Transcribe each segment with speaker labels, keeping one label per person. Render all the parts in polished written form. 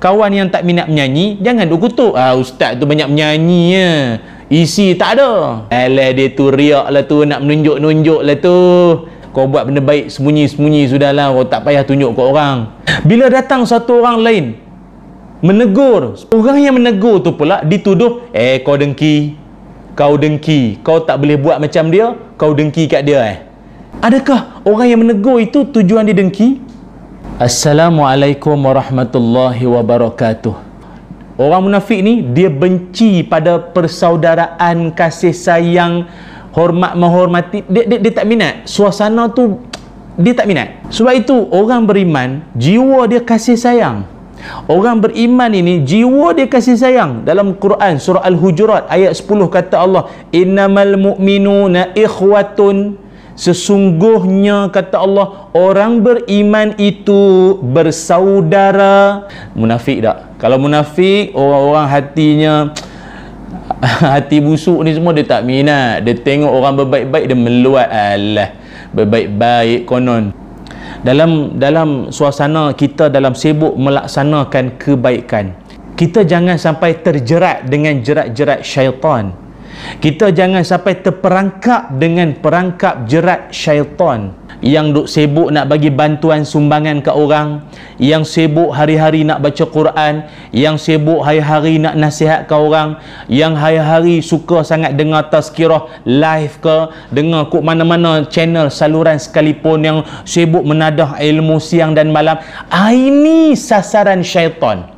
Speaker 1: Kawan yang tak minat menyanyi, jangan duk kutuk. Ustaz tu banyak menyanyi ya. Isi tak ada. Alah, dia tu riak lah tu, nak menunjuk-nunjuk lah tu. Kau buat benda baik sembunyi-sembunyi sudahlah, kau tak payah tunjuk ke orang. Bila datang satu orang lain menegur, orang yang menegur tu pula dituduh, kau dengki, kau tak boleh buat macam dia, kau dengki kat dia. Adakah orang yang menegur itu tujuan dia dengki? Assalamualaikum warahmatullahi wabarakatuh. Orang munafik ni, dia benci pada persaudaraan, kasih sayang, hormat menghormati. Dia tak minat. Suasana tu dia tak minat. Sebab itu orang beriman, jiwa dia kasih sayang. Orang beriman ini, jiwa dia kasih sayang. Dalam Quran surah Al-Hujurat ayat 10 kata Allah, innamal mu'minuna ikhwatun. Sesungguhnya kata Allah, orang beriman itu bersaudara. Munafik tak? Kalau munafik, orang-orang hatinya hati busuk ni semua dia tak minat. Dia tengok orang berbaik-baik, dia meluat. Alah, berbaik-baik konon. Dalam suasana kita dalam sibuk melaksanakan kebaikan, kita jangan sampai terjerat dengan jerat-jerat syaitan. Kita jangan sampai terperangkap dengan perangkap jerat syaitan yang duk sibuk nak bagi bantuan sumbangan ke orang, yang sibuk hari-hari nak baca Quran, yang sibuk hari-hari nak nasihat ke orang, yang hari-hari suka sangat dengar tazkirah live ke, dengar kat mana-mana channel saluran sekalipun, yang sibuk menadah ilmu siang dan malam. Ini sasaran syaitan.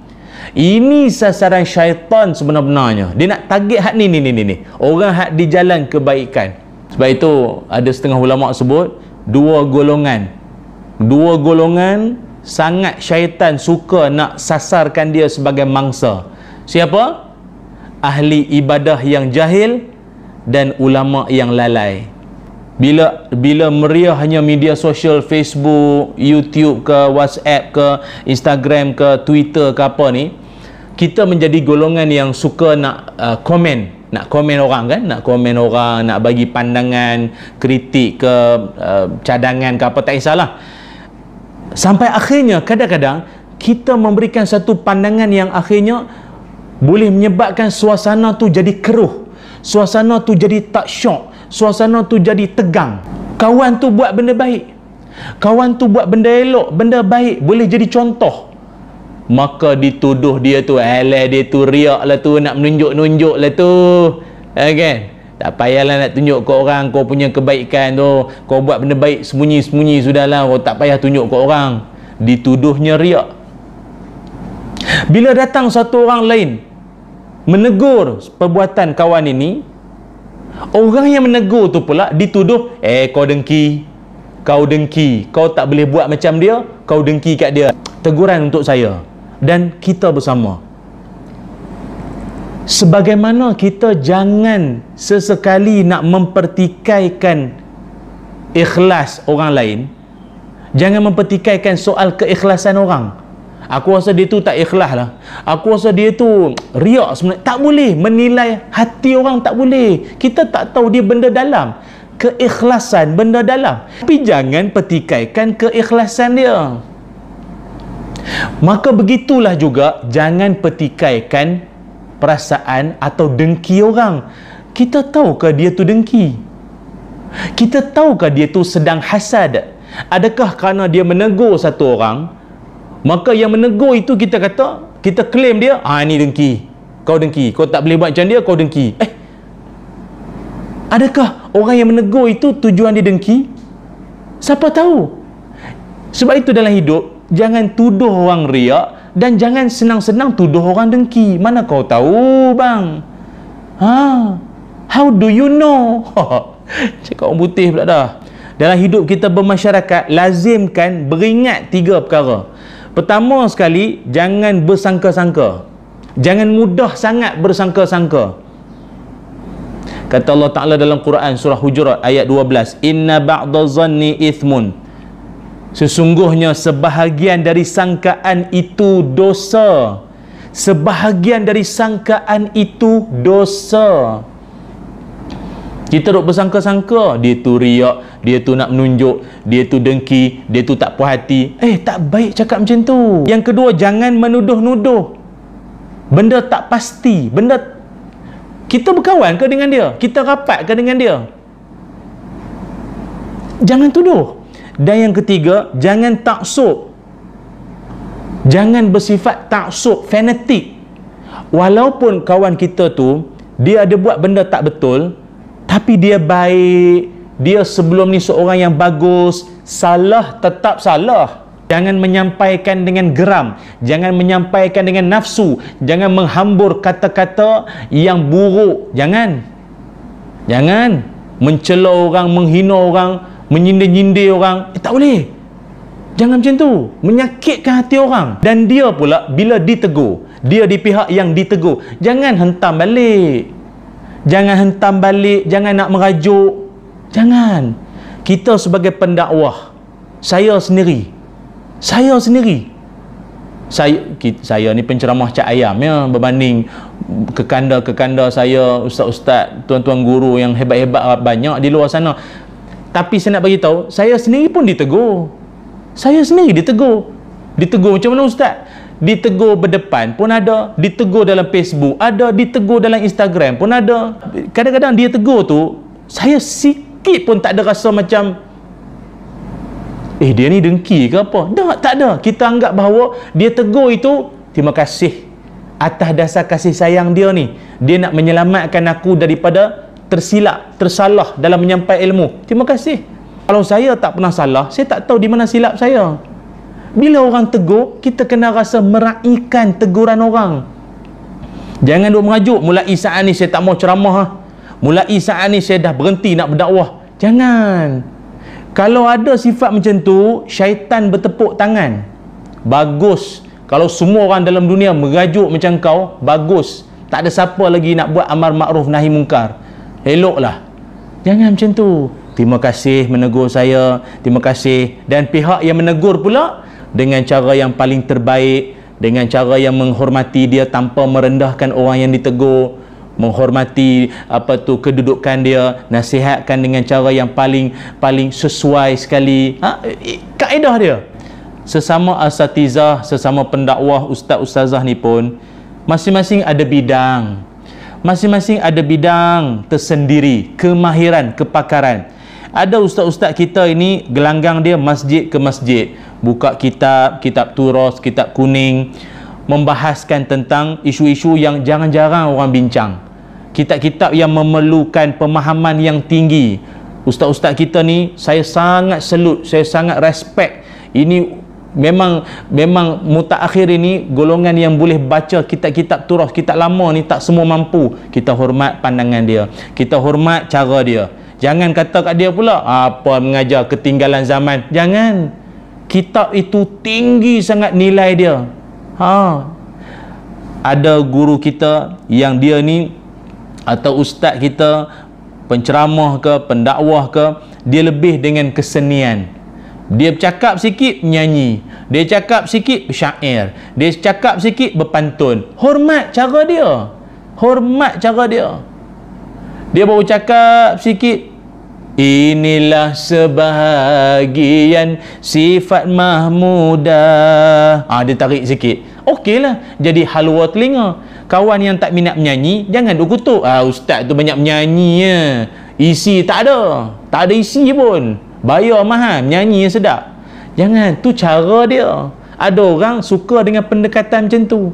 Speaker 1: Ini sasaran syaitan sebenar-benarnya. Dia nak target hak ni. Orang hak di jalan kebaikan. Sebab itu ada setengah ulama sebut dua golongan sangat syaitan suka nak sasarkan dia sebagai mangsa. Siapa? Ahli ibadah yang jahil dan ulama yang lalai. Bila meriahnya media sosial, Facebook, YouTube ke, WhatsApp ke, Instagram ke, Twitter ke apa ni, kita menjadi golongan yang suka nak komen orang kan, nak komen orang, nak bagi pandangan, kritik ke, cadangan ke apa, tak kisahlah. Sampai akhirnya kadang-kadang kita memberikan satu pandangan yang akhirnya boleh menyebabkan suasana tu jadi keruh, suasana tu jadi tak syok, suasana tu jadi tegang. Kawan tu buat benda baik, kawan tu buat benda elok, benda baik, boleh jadi contoh, maka dituduh dia tu, alah dia tu riak lah tu, nak menunjuk-nunjuk lah tu, kan? Tak payahlah nak tunjuk ke orang kau punya kebaikan tu. Kau buat benda baik sembunyi-sembunyi sudahlah, kau tak payah tunjuk ke orang. Dituduhnya riak. Bila datang satu orang lain menegur perbuatan kawan ini, orang yang menegur tu pula dituduh, kau dengki, kau tak boleh buat macam dia, kau dengki kat dia. Teguran untuk saya dan kita bersama, sebagaimana kita jangan sesekali nak mempertikaikan ikhlas orang lain, jangan mempertikaikan soal keikhlasan orang. Aku rasa dia tu tak ikhlas lah, aku rasa dia tu riak sebenarnya. Tak boleh menilai hati orang, tak boleh. Kita tak tahu dia benda dalam, keikhlasan benda dalam. Tapi jangan pertikaikan keikhlasan dia. Maka begitulah juga, jangan pertikaikan perasaan atau dengki orang. Kita tahukah dia tu dengki? Kita tahukah dia tu sedang hasad? Adakah kerana dia menegur satu orang, maka yang menegur itu kita kata, kita claim dia, ni dengki, kau tak boleh buat macam dia, kau dengki. Adakah orang yang menegur itu tujuan dia dengki? Siapa tahu? Sebab itu dalam hidup, jangan tuduh orang riak dan jangan senang-senang tuduh orang dengki. Mana kau tahu bang? How do you know? Cakap orang putih pula dah. Dalam hidup kita bermasyarakat, lazimkan beringat 3 perkara. Pertama sekali, jangan bersangka-sangka. Jangan mudah sangat bersangka-sangka. Kata Allah Ta'ala dalam Quran surah Hujurat ayat 12, inna ba'da zanni ithmun. Sesungguhnya sebahagian dari sangkaan itu dosa. Sebahagian dari sangkaan itu dosa. Kita duk bersangka-sangka dia tu riak, dia tu nak menunjuk, dia tu dengki, dia tu tak puas hati. Tak baik cakap macam tu. Yang kedua, jangan menuduh-nuduh benda tak pasti. Benda kita berkawan ke dengan dia? Kita rapat ke dengan dia? Jangan tuduh. Dan yang ketiga, jangan taksub. Jangan bersifat taksub, fanatik. Walaupun kawan kita tu dia ada buat benda tak betul, tapi dia baik, dia sebelum ni seorang yang bagus, salah tetap salah. Jangan menyampaikan dengan geram, jangan menyampaikan dengan nafsu, jangan menghambur kata-kata yang buruk. Jangan mencela orang, menghina orang, menyindir-nyindir orang. Tak boleh. Jangan macam tu, menyakitkan hati orang. Dan dia pula bila ditegur, dia di pihak yang ditegur, jangan hentam balik. Jangan nak merajuk. Jangan. Kita sebagai pendakwah, saya sendiri, saya ni penceramah cak ayam ya, berbanding kekanda-kekanda saya, ustaz-ustaz, tuan-tuan guru yang hebat-hebat banyak di luar sana. Tapi saya nak bagi tahu, saya sendiri pun ditegur. Saya sendiri ditegur. Ditegur macam mana ustaz? Ditegur berdepan pun ada, ditegur dalam Facebook ada, ditegur dalam Instagram pun ada. Kadang-kadang dia tegur tu, saya sikit pun tak ada rasa macam dia ni dengki ke apa. Tak ada. Kita anggap bahawa dia tegur itu terima kasih atas dasar kasih sayang dia ni. Dia nak menyelamatkan aku daripada tersilap, tersalah dalam menyampaikan ilmu. Terima kasih. Kalau saya tak pernah salah, saya tak tahu di mana silap saya. Bila orang tegur, kita kena rasa meraihkan teguran orang. Jangan duk merajuk, mulai saat ni saya tak mau ceramah. Mulai saat ni saya dah berhenti nak berdakwah. Jangan. Kalau ada sifat macam tu, syaitan bertepuk tangan. Bagus. Kalau semua orang dalam dunia merajuk macam kau, bagus. Tak ada siapa lagi nak buat amar makruf nahi mungkar. Eloklah. Jangan macam tu. Terima kasih menegur saya. Terima kasih. Dan pihak yang menegur pula dengan cara yang paling terbaik, dengan cara yang menghormati dia tanpa merendahkan orang yang ditegur, menghormati kedudukan dia, nasihatkan dengan cara yang paling sesuai sekali. Kaedah dia. Sesama asatizah, sesama pendakwah, ustaz-ustazah ni pun masing-masing ada bidang. Masing-masing ada bidang tersendiri, kemahiran, kepakaran. Ada ustaz-ustaz kita ini gelanggang dia masjid ke masjid, buka kitab turas, kitab kuning, membahaskan tentang isu-isu yang jarang-jarang orang bincang. Kitab-kitab yang memerlukan pemahaman yang tinggi. Ustaz-ustaz kita ni saya sangat salut, saya sangat respect. Ini memang mutaakhir ini golongan yang boleh baca kitab-kitab turas, kitab lama ni tak semua mampu. Kita hormat pandangan dia, kita hormat cara dia. Jangan kata kat dia pula apa mengajar ketinggalan zaman. Jangan. Kitab itu tinggi sangat nilai dia. Ada guru kita yang dia ni, atau ustaz kita, penceramah ke, pendakwah ke, dia lebih dengan kesenian. Dia bercakap sikit menyanyi, dia cakap sikit bersyair, dia cakap sikit berpantun. Hormat cara dia. Hormat cara dia. Dia baru cakap sikit, inilah sebahagian sifat mahmudah. Dia tarik sikit. Okeylah, jadi halwa telinga. Kawan yang tak minat menyanyi, jangan duk kutuk. Ustaz tu banyak menyanyi ya. Isi tak ada. Tak ada isi pun. Bayar mahal, menyanyi sedap. Jangan, tu cara dia. Ada orang suka dengan pendekatan macam tu.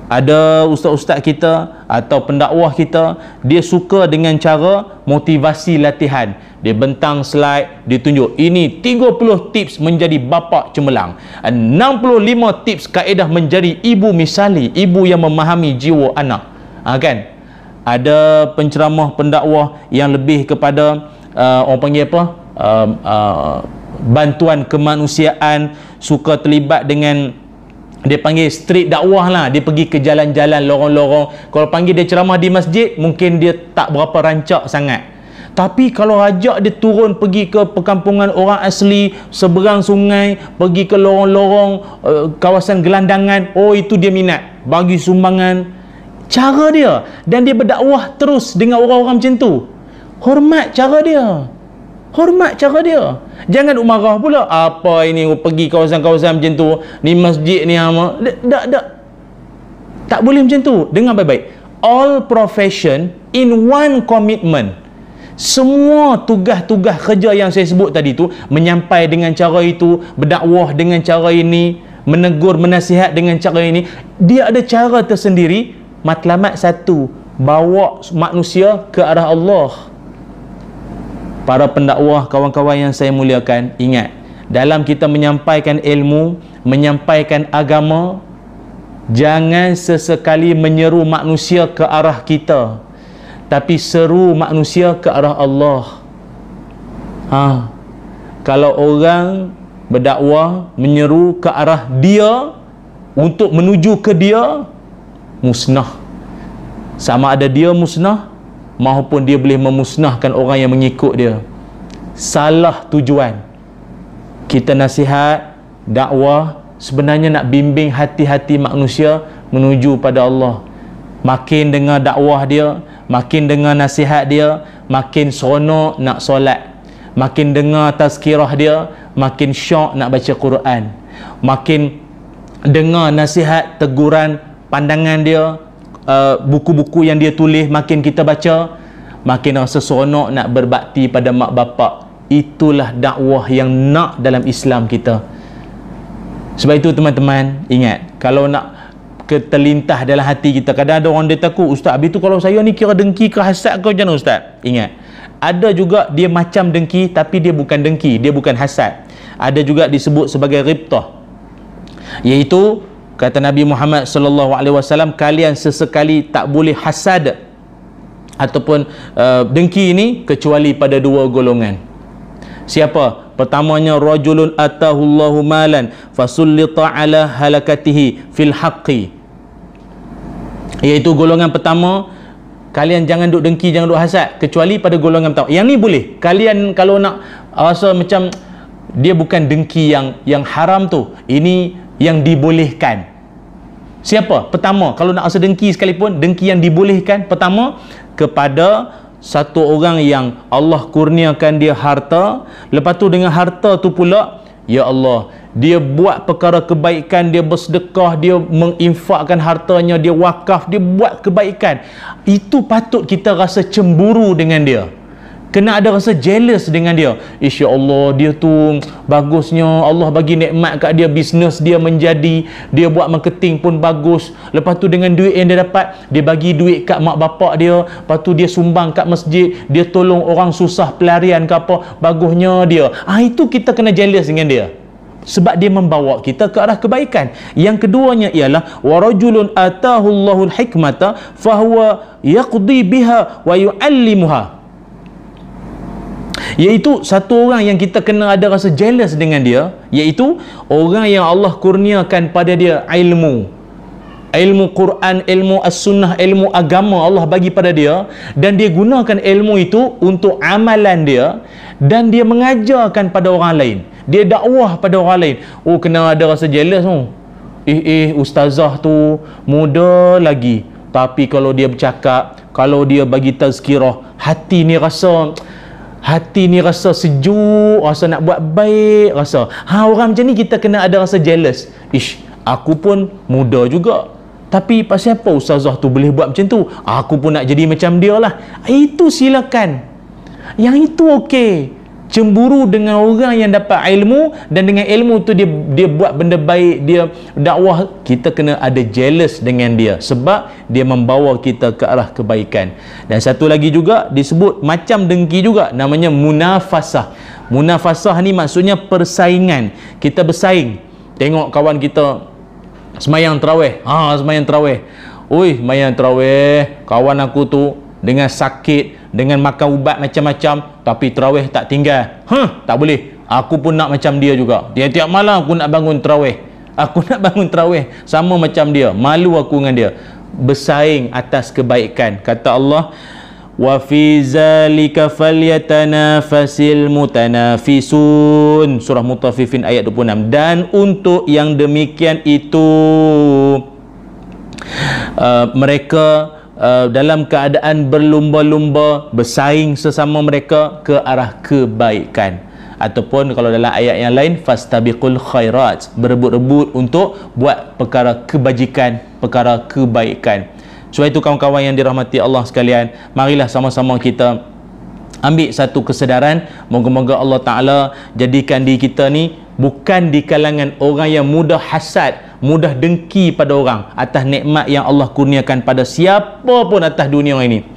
Speaker 1: Ada ustaz-ustaz kita atau pendakwah kita, dia suka dengan cara motivasi latihan. Dia bentang slide, dia tunjuk ini 30 tips menjadi bapa cemerlang, 65 tips kaedah menjadi ibu misali, ibu yang memahami jiwa anak. Kan? Ada penceramah pendakwah yang lebih kepada orang panggil apa? Bantuan kemanusiaan, suka terlibat dengan, dia panggil street dakwah lah. Dia pergi ke jalan-jalan, lorong-lorong. Kalau panggil dia ceramah di masjid, mungkin dia tak berapa rancak sangat. Tapi kalau ajak dia turun pergi ke perkampungan orang asli, seberang sungai, pergi ke lorong-lorong, kawasan gelandangan, itu dia minat. Bagi sumbangan. Cara dia. Dan dia berdakwah terus dengan orang-orang macam tu. Hormat cara dia. Hormat cara dia. Jangan marah pula. Apa ini pergi kawasan-kawasan macam tu, ni masjid ni apa. Tak. Tak boleh macam tu. Dengar baik-baik. All profession in one commitment. Semua tugas-tugas kerja yang saya sebut tadi tu, menyampai dengan cara itu, berdakwah dengan cara ini, menegur, menasihat dengan cara ini, dia ada cara tersendiri. Matlamat satu, bawa manusia ke arah Allah. Para pendakwah, kawan-kawan yang saya muliakan, ingat, dalam kita menyampaikan ilmu, menyampaikan agama, jangan sesekali menyeru manusia ke arah kita, tapi seru manusia ke arah Allah. Kalau orang berdakwah menyeru ke arah dia untuk menuju ke dia, musnah. Sama ada dia musnah maupun dia boleh memusnahkan orang yang mengikut dia. Salah tujuan. Kita nasihat, dakwah sebenarnya nak bimbing hati-hati manusia menuju pada Allah. Makin dengar dakwah dia, makin dengar nasihat dia, makin seronok nak solat. Makin dengar tazkirah dia, makin syok nak baca Quran. Makin dengar nasihat, teguran, pandangan dia, buku-buku yang dia tulis, makin kita baca, makin rasa seronok nak berbakti pada mak bapak. Itulah dakwah yang nak dalam Islam kita. Sebab itu teman-teman, ingat, kalau nak terlintah dalam hati kita, kadang ada orang dia takut, ustaz, habis tu kalau saya ni kira dengki ke hasad ke macam mana ustaz? Ingat, ada juga dia macam dengki tapi dia bukan dengki, dia bukan hasad. Ada juga disebut sebagai ribtah, iaitu kata Nabi Muhammad sallallahu alaihi wasallam, kalian sesekali tak boleh hasad ataupun dengki ini kecuali pada dua golongan. Siapa? Pertamanya, rajulun atahullahu malan fasullita ala halakatihi fil haqqi. Iaitu golongan pertama, kalian jangan duk dengki, jangan duk hasad kecuali pada golongan pertama. Yang ni boleh. Kalian kalau nak rasa macam dia bukan dengki yang haram tu, ini yang dibolehkan. Siapa? Pertama, kalau nak rasa dengki sekalipun, dengki yang dibolehkan, pertama, kepada satu orang yang Allah kurniakan dia harta, lepas tu dengan harta tu pula, ya Allah, dia buat perkara kebaikan, dia bersedekah, dia menginfakkan hartanya, dia wakaf, dia buat kebaikan. Itu patut kita rasa cemburu dengan dia, kena ada rasa jealous dengan dia. Insya Allah dia tu bagusnya, Allah bagi nikmat kat dia, bisnes dia menjadi, dia buat marketing pun bagus, lepas tu dengan duit yang dia dapat, dia bagi duit kat mak bapak dia, lepas tu dia sumbang kat masjid, dia tolong orang susah pelarian ke apa, bagusnya dia. Itu kita kena jealous dengan dia, sebab dia membawa kita ke arah kebaikan. Yang keduanya ialah warajulun atahullahul hikmata fahuwa yaqdi biha wa yuallimuha, iaitu satu orang yang kita kena ada rasa jealous dengan dia, iaitu orang yang Allah kurniakan pada dia ilmu Quran, ilmu as-sunnah, ilmu agama Allah bagi pada dia, dan dia gunakan ilmu itu untuk amalan dia, dan dia mengajarkan pada orang lain, dia dakwah pada orang lain. Kena ada rasa jealous tu. Ustazah tu muda lagi, tapi kalau dia bercakap, kalau dia bagi tazkirah, hati ni rasa sejuk, rasa nak buat baik, rasa. Orang macam ni kita kena ada rasa jealous. Aku pun muda juga, tapi pasal apa ustazah tu boleh buat macam tu? Aku pun nak jadi macam dia lah. Itu silakan. Yang itu okey. Cemburu dengan orang yang dapat ilmu, dan dengan ilmu tu dia buat benda baik, dia dakwah, kita kena ada jealous dengan dia, sebab dia membawa kita ke arah kebaikan. Dan satu lagi juga disebut macam dengki juga, namanya munafasah. Munafasah ni maksudnya persaingan. Kita bersaing. Tengok kawan kita semayang tarawih. Semayang tarawih. Semayang tarawih, kawan aku tu dengan sakit, dengan makan ubat macam-macam, tapi tarawih tak tinggal. Tak boleh. Aku pun nak macam dia juga. Tiap-tiap malam aku nak bangun tarawih. Sama macam dia. Malu aku dengan dia. Bersaing atas kebaikan. Kata Allah, wa fi zalika falyatanafasil mutanafisun. Surah Mutaffifin ayat 26. Dan untuk yang demikian itu, mereka dalam keadaan berlumba-lumba, bersaing sesama mereka ke arah kebaikan. Ataupun kalau dalam ayat yang lain, fastabiqul khairat, berebut-rebut untuk buat perkara kebajikan, perkara kebaikan. Sebab itu kawan-kawan yang dirahmati Allah sekalian, marilah sama-sama kita ambil satu kesedaran. Moga-moga Allah Ta'ala jadikan diri kita ni bukan di kalangan orang yang mudah hasad, mudah dengki pada orang atas nikmat yang Allah kurniakan pada siapa pun atas dunia ini.